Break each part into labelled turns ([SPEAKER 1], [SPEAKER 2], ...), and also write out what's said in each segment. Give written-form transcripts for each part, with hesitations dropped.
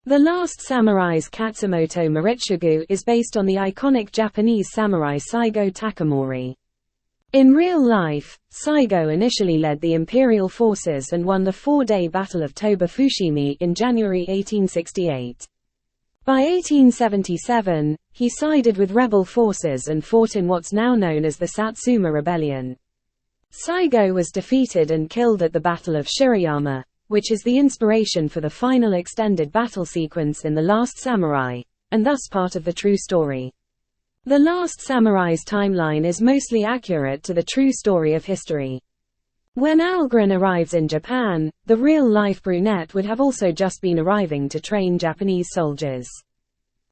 [SPEAKER 1] The Last Samurai's Katsumoto Moritsugu is based on the iconic Japanese samurai Saigō Takamori. In real life, Saigō initially led the Imperial forces and won the 4-day Battle of Toba Fushimi in January 1868. By 1877, he sided with rebel forces and fought in what's now known as the Satsuma Rebellion. Saigō was defeated and killed at the Battle of Shiroyama, which is the inspiration for the final extended battle sequence in The Last Samurai, and thus part of the true story. The Last Samurai's timeline is mostly accurate to the true story of history. When Algren arrives in Japan, the real-life Brunet would have also just been arriving to train Japanese soldiers.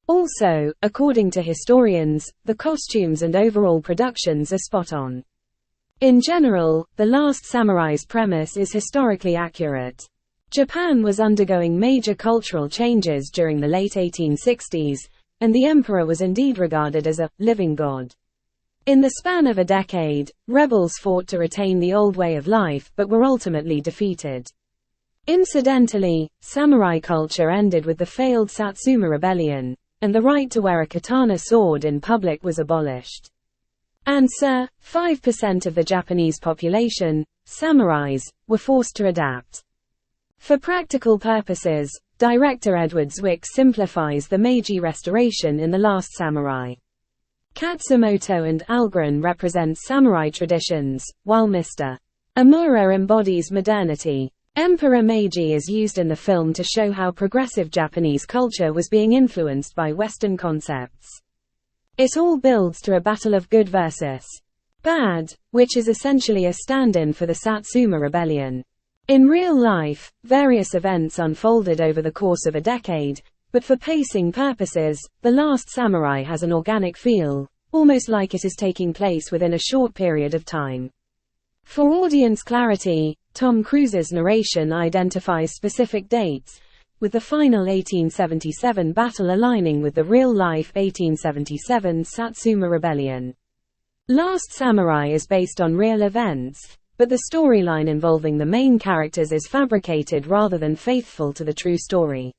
[SPEAKER 1] Also, according to historians, the costumes and overall productions are spot-on. In general, The Last Samurai's premise is historically accurate. Japan was undergoing major cultural changes during the late 1860s, and the emperor was indeed regarded as a living god. In the span of a decade, rebels fought to retain the old way of life but were ultimately defeated. Incidentally, samurai culture ended with the failed Satsuma Rebellion, and the right to wear a katana sword in public was abolished. Answer: 5% of the Japanese population, samurais, were forced to adapt. For practical purposes, director Edward Zwick simplifies the Meiji Restoration in The Last Samurai. Katsumoto and Algren represent samurai traditions, while Mr. Amura embodies modernity. Emperor Meiji is used in the film to show how progressive Japanese culture was being influenced by Western concepts. It all builds to a battle of good versus bad, which is essentially a stand-in for the Satsuma Rebellion. In real life, various events unfolded over the course of a decade, but for pacing purposes, The Last Samurai has an organic feel, almost like it is taking place within a short period of time. For audience clarity, Tom Cruise's narration identifies specific dates, with the final 1877 battle aligning with the real-life 1877 Satsuma Rebellion. Last Samurai is based on real events, but the storyline involving the main characters is fabricated rather than faithful to the true story.